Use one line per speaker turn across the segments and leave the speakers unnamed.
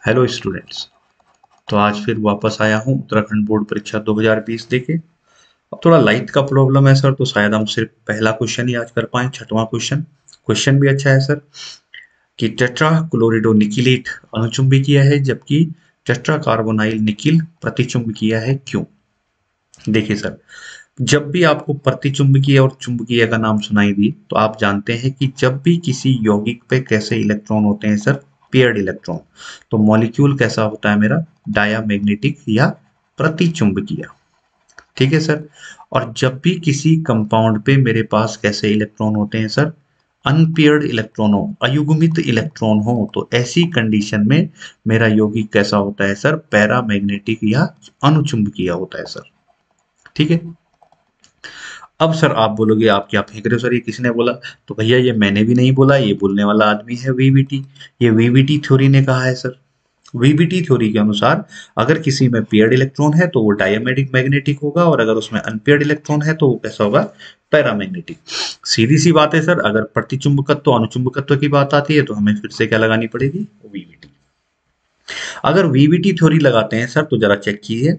Hello students. तो आज फिर वापस आया हूँ उत्तराखंड बोर्ड परीक्षा 2020 देके। अब थोड़ा लाइट का प्रॉब्लम है सर, तो शायद हम सिर्फ पहला क्वेश्चन ही आज कर पाए, छठवां क्वेश्चन। क्वेश्चन भी अच्छा है सर कि टेट्रा क्लोरिडो निकिलेट अणुचुंबकीय है जबकि टेट्रा कार्बोनाइल निकिल प्रतिचुंबकीय है, क्यों? देखिए सर, जब भी आपको प्रतिचुंबकीय और चुंबकीय का नाम सुनाई दी तो आप जानते हैं कि जब भी किसी यौगिक पे कैसे इलेक्ट्रॉन होते हैं सर, पेयर्ड इलेक्ट्रॉन। तो मॉलिक्यूल कैसा होता है मेरा, डायामैग्नेटिक या प्रतिचुंबकीय। ठीक है सर। और जब भी किसी कंपाउंड पे मेरे पास कैसे इलेक्ट्रॉन होते हैं सर, अनपेयर्ड इलेक्ट्रॉन हो, अयुग्मित इलेक्ट्रॉन हो, तो ऐसी कंडीशन में मेरा यौगिक कैसा होता है सर, पैरामैग्नेटिक या अनुचुंबकीय होता है सर। ठीक है। अब सर आप बोलोगे आप क्या फेंक रहे हो सर, ये किसने बोला? तो भैया ये मैंने भी नहीं बोला, ये बोलने वाला आदमी है वीबीटी। ये वीबीटी थ्योरी ने कहा है सर। वीबीटी थ्योरी के अनुसार अगर किसी में पेयर्ड इलेक्ट्रॉन है तो वो डायमैग्नेटिक मैग्नेटिक होगा, और अगर उसमें अनपेयर्ड इलेक्ट्रॉन है तो वो कैसा होगा, पैरामैग्नेटिक। सीधी सी बात है सर, अगर प्रतिचुंबकत्व अनुचुंबकत्व की बात आती है तो हमें फिर से क्या लगानी पड़ेगी, वीबीटी। अगर वीबीटी थ्योरी लगाते हैं सर तो जरा चेक कीजिए,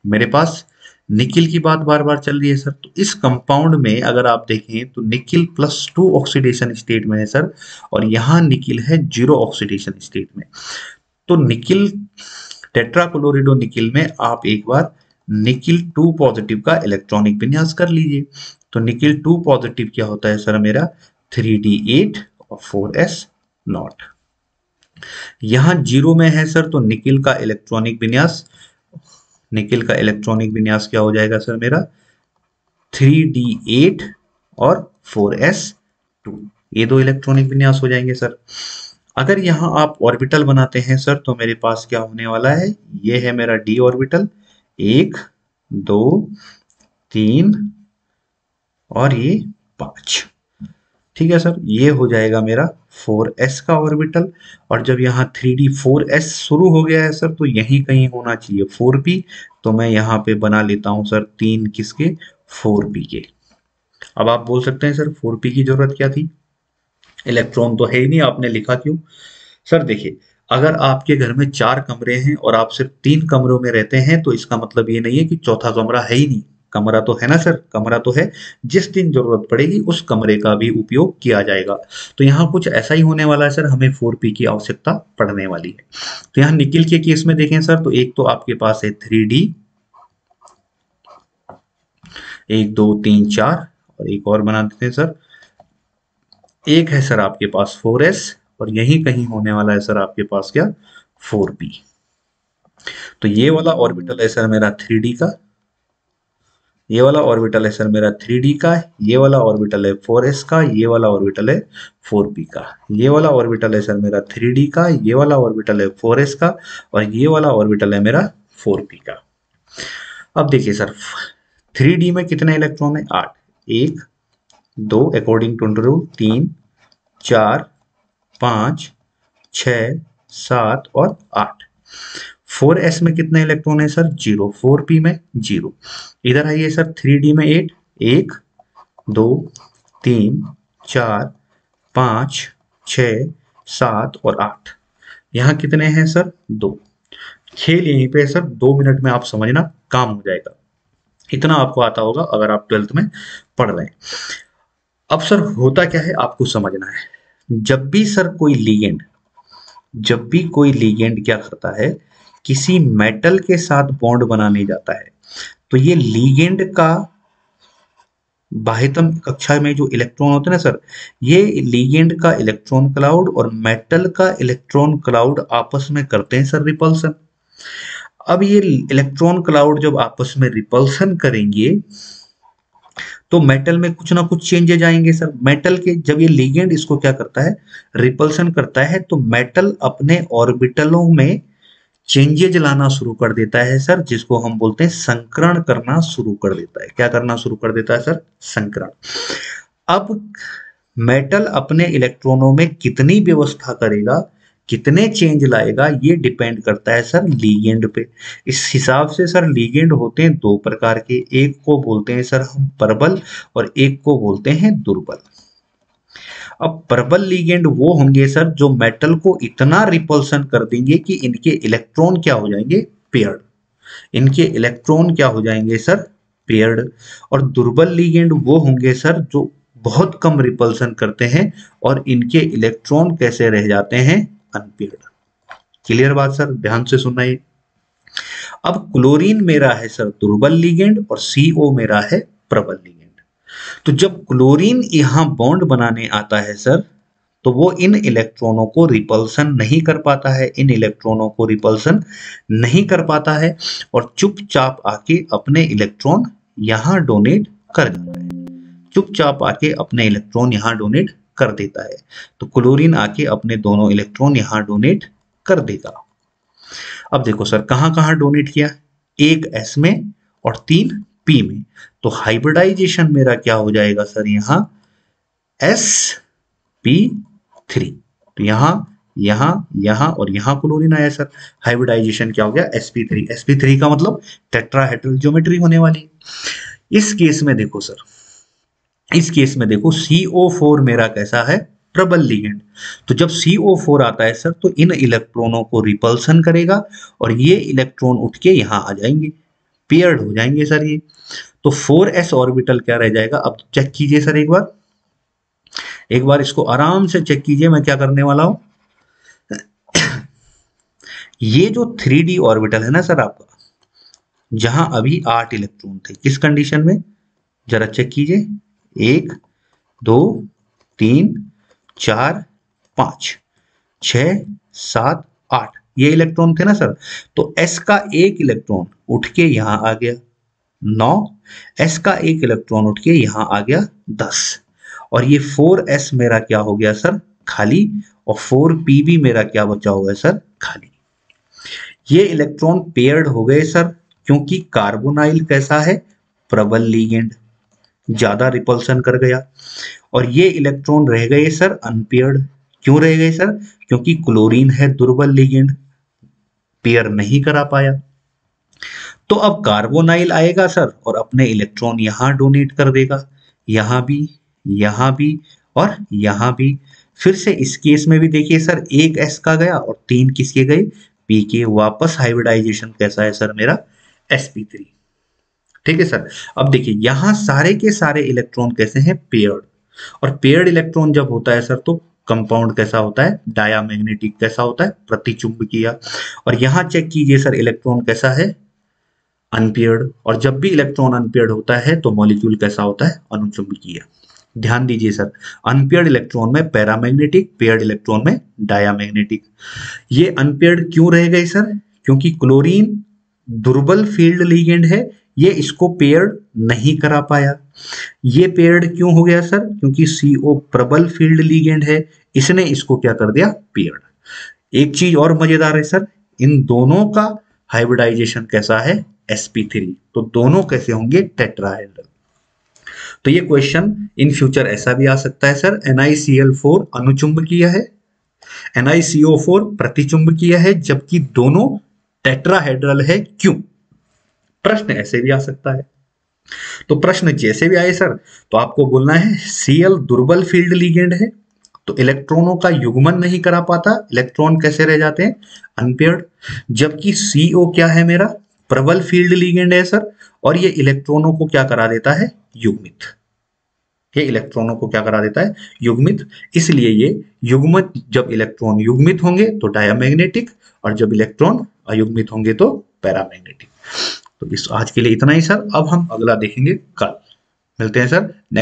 मेरे पास निकिल की बात बार बार चल रही है सर, तो इस कंपाउंड में अगर आप देखें तो निकिल +2 ऑक्सीडेशन स्टेट में है सर, और यहां निकिल है 0 ऑक्सीडेशन स्टेट में। तो निकिल, टेट्राक्लोरिडो निकिल में आप एक बार निकिल 2 पॉजिटिव का इलेक्ट्रॉनिक विन्यास कर लीजिए। तो निकिल 2 पॉजिटिव क्या होता है सर मेरा, 3d8 और 4s नॉट। यहां 0 में है सर, तो निकिल का इलेक्ट्रॉनिक विन्यास, निकिल का इलेक्ट्रॉनिक विन्यास क्या हो जाएगा सर मेरा, 3d8 और 4s2। ये दो इलेक्ट्रॉनिक विन्यास हो जाएंगे सर। अगर यहां आप ऑर्बिटल बनाते हैं सर तो मेरे पास क्या होने वाला है, ये है मेरा d ऑर्बिटल, 1 2 3 और ये 5। ठीक है सर, ये हो जाएगा मेरा 4s का ऑर्बिटल। और जब यहाँ 3d4s शुरू हो गया है सर, तो यहीं कहीं होना चाहिए 4p। तो मैं यहाँ पे बना लेता हूँ सर 3 किसके, 4p के। अब आप बोल सकते हैं सर 4p की जरूरत क्या थी, इलेक्ट्रॉन तो है ही नहीं, आपने लिखा क्यों? सर देखिए, अगर आपके घर में 4 कमरे हैं और आप सिर्फ 3 कमरों में रहते हैं तो इसका मतलब ये नहीं है कि चौथा कमरा है ही नहीं। कमरा तो है ना सर, कमरा तो है। जिस दिन जरूरत पड़ेगी उस कमरे का भी उपयोग किया जाएगा। तो यहाँ कुछ ऐसा ही होने वाला है सर, हमें 4p की आवश्यकता पड़ने वाली है। तो यहाँ निकिल के केस में देखें सर, तो एक तो आपके पास है 3d, 1 2 3 4, और एक और बना देते हैं सर, एक है सर आपके पास 4s, और यही कहीं होने वाला है सर आपके पास क्या, 4p। तो ये वाला ऑर्बिटल है सर मेरा 3d का, ये वाला ऑर्बिटल है सर मेरा 3d का, ये वाला ऑर्बिटल है 4s का, ये वाला ऑर्बिटल है 4p का। ये वाला ऑर्बिटल है सर मेरा 3d का, ये वाला ऑर्बिटल है 4s का, और ये वाला ऑर्बिटल है मेरा 4p का। अब देखिए सर, 3d में कितने इलेक्ट्रॉन है, 8। 1 2 अकॉर्डिंग टू रूल, 3 4 5 6 7 और 8। 4s में कितने इलेक्ट्रॉन है सर, 0। 4p में 0। इधर आइए सर, 3d में 8, 1 2 3 4 5 6 7 और 8। यहाँ कितने हैं सर, 2। खेल यहीं पे है सर, 2 मिनट में आप समझना, काम हो जाएगा। इतना आपको आता होगा अगर आप 12th में पढ़ रहे हैं। अब सर होता क्या है आपको समझना है, जब भी सर कोई लीगेंड, जब भी कोई लीगेंड क्या करता है, किसी मेटल के साथ बॉन्ड बनाने जाता है, तो ये लीगेंड का बाह्यतम कक्षा में जो इलेक्ट्रॉन होते हैं ना सर, ये लीगेंड का इलेक्ट्रॉन क्लाउड और मेटल का इलेक्ट्रॉन क्लाउड आपस में करते हैं सर रिपल्सन। अब ये इलेक्ट्रॉन क्लाउड जब आपस में रिपल्सन करेंगे तो मेटल में कुछ ना कुछ चेंजेज आएंगे सर। मेटल के जब ये लिगेंड इसको क्या करता है, रिपल्सन करता है, तो मेटल अपने ऑर्बिटलों में चेंजेज लाना शुरू कर देता है सर, जिसको हम बोलते हैं संकरण करना शुरू कर देता है। क्या करना शुरू कर देता है सर, संकरण। अब मेटल अपने इलेक्ट्रॉनों में कितनी व्यवस्था करेगा, कितने चेंज लाएगा, ये डिपेंड करता है सर लीगेंड पे। इस हिसाब से सर लीगेंड होते हैं 2 प्रकार के, एक को बोलते हैं सर हम प्रबल और एक को बोलते हैं दुर्बल। अब प्रबल लिगेंड वो होंगे सर जो मेटल को इतना रिपल्सन कर देंगे कि इनके इलेक्ट्रॉन क्या हो जाएंगे, पेयर्ड। इनके इलेक्ट्रॉन क्या हो जाएंगे सर, पेयर्ड। और दुर्बल लिगेंड वो होंगे सर जो बहुत कम रिपल्सन करते हैं और इनके इलेक्ट्रॉन कैसे रह जाते हैं, अनपेयर्ड। क्लियर बात सर, ध्यान से सुनना ये। अब क्लोरीन मेरा है सर दुर्बल लिगेंड और CO मेरा है प्रबल लिगेंड। तो जब क्लोरीन यहां बॉन्ड बनाने आता है सर, तो वो इन इलेक्ट्रॉनों को रिपल्सन नहीं कर पाता है, इन इलेक्ट्रॉनों को रिपल्सन नहीं कर पाता है और चुपचाप आके अपने इलेक्ट्रॉन यहां डोनेट कर जाता है, चुपचाप आके अपने इलेक्ट्रॉन यहां डोनेट कर देता है। तो क्लोरीन आके अपने दोनों इलेक्ट्रॉन यहां डोनेट कर देगा। अब देखो सर कहां कहां डोनेट किया, एक S में और 3 P में। तो हाइब्रिडाइजेशन मेरा क्या हो जाएगा सर, यहां sp3। तो यहां यहां यहां और यहां क्लोरीन आया सर, हाइब्रिडाइजेशन क्या हो गया, sp3। sp3 का मतलब टेट्राहेड्रल ज्योमेट्री होने वाली। इस केस में देखो सर, इस केस में देखो CO4 मेरा कैसा है, प्रबल लिगेंड। तो जब CO4 आता है सर तो इन इलेक्ट्रॉनों को रिपल्सन करेगा और ये इलेक्ट्रॉन उठ के यहां आ जाएंगे, पेयर्ड हो जाएंगे सर ये। तो 4s ऑर्बिटल क्या रह जाएगा, अब चेक कीजिए सर एक बार इसको आराम से चेक कीजिए। मैं क्या करने वाला हूं, ये जो 3d ऑर्बिटल है ना सर आपका, जहां अभी 8 इलेक्ट्रॉन थे, किस कंडीशन में, जरा चेक कीजिए, 1 2 3 4 5 6 7 8 ये इलेक्ट्रॉन थे ना सर। तो s का एक इलेक्ट्रॉन उठ के यहां आ गया 9, s का एक इलेक्ट्रॉन उठ के यहां आ गया 10 और ये 4s मेरा क्या हो गया सर, खाली। और 4p भी मेरा क्या बचा हुआ है सर, खाली। ये इलेक्ट्रॉन पेयर्ड हो गए सर, क्योंकि कार्बोनाइल कैसा है, प्रबल लिगेंड, ज्यादा रिपल्सन कर गया। और ये इलेक्ट्रॉन रह गए सर अनपेयर्ड। क्यों रह गए सर, क्योंकि क्लोरीन है दुर्बल लिगेंड, पेयर नहीं करा पाया। तो अब कार्बोनाइल आएगा सर और अपने इलेक्ट्रॉन यहां डोनेट कर देगा, यहां भी और यहां भी। फिर से इस केस में भी देखिए सर, एक s का गया और 3 किसके गए, p के। वापस हाइब्रिडाइजेशन कैसा है सर मेरा, sp3। ठीक है सर। अब देखिए यहां सारे के सारे इलेक्ट्रॉन कैसे हैं, पेयर्ड। और पेयर्ड इलेक्ट्रॉन जब होता है सर तो कंपाउंड कैसा होता है, डायामैग्नेटिक। कैसा होता है, प्रतिचुंबकीय। और यहां चेक कीजिए सर, इलेक्ट्रॉन कैसा है, अनपेयर्ड। और जब भी इलेक्ट्रॉन अनपेयर्ड होता है तो मॉलिक्यूल कैसा होता है, अनुचुंबकीय। ध्यान दीजिए सर, अनपेयर्ड इलेक्ट्रॉन में पैरामैग्नेटिक, पेयर्ड इलेक्ट्रॉन में डायामैग्नेटिक। ये अनपेयर्ड क्यों रह गए सर, क्योंकि क्लोरीन दुर्बल फील्ड लिगेंड है, ये इसको पेयर्ड नहीं करा पाया। ये पेयर्ड क्यों हो गया सर, क्योंकि CO प्रबल फील्ड लिगेंड है, इसने इसको क्या कर दिया, पेयर्ड। एक चीज और मजेदार है सर, इन दोनों का हाइब्रिडाइजेशन कैसा है, sp3। तो दोनों कैसे होंगे, टेट्राहेड्रल। तो ये क्वेश्चन इन फ्यूचर ऐसा भी आ सकता है सर, NiCl4 अनुचुंबकीय है, NiCO4 प्रतिचुंबकीय है, जबकि दोनों टेट्राहेड्रल है, क्यों। प्रश्न ऐसे भी आ सकता है। तो प्रश्न जैसे भी आए सर, तो आपको बोलना है Cl दुर्बल फील्ड लिगेंड है, तो इलेक्ट्रॉनों का युग्मन नहीं करा पाता, इलेक्ट्रॉन कैसे रह जाते हैं, अनपेयर्ड। जबकि CO क्या है मेरा, प्रबल फील्ड लिगेंड है सर, और ये इलेक्ट्रॉनों को क्या करा देता है, युग्मित। ये इलेक्ट्रॉनों को क्या करा देता है, युग्मित। इसलिए ये युग्मित, जब इलेक्ट्रॉन युग्मित होंगे तो डायामैग्नेटिक, और जब इलेक्ट्रॉन अयुग्मित होंगे तो पैरामैग्नेटिक। तो इस आज के लिए इतना ही सर। अब हम अगला देखेंगे कल। मिलते हैं सर नेक्स्ट।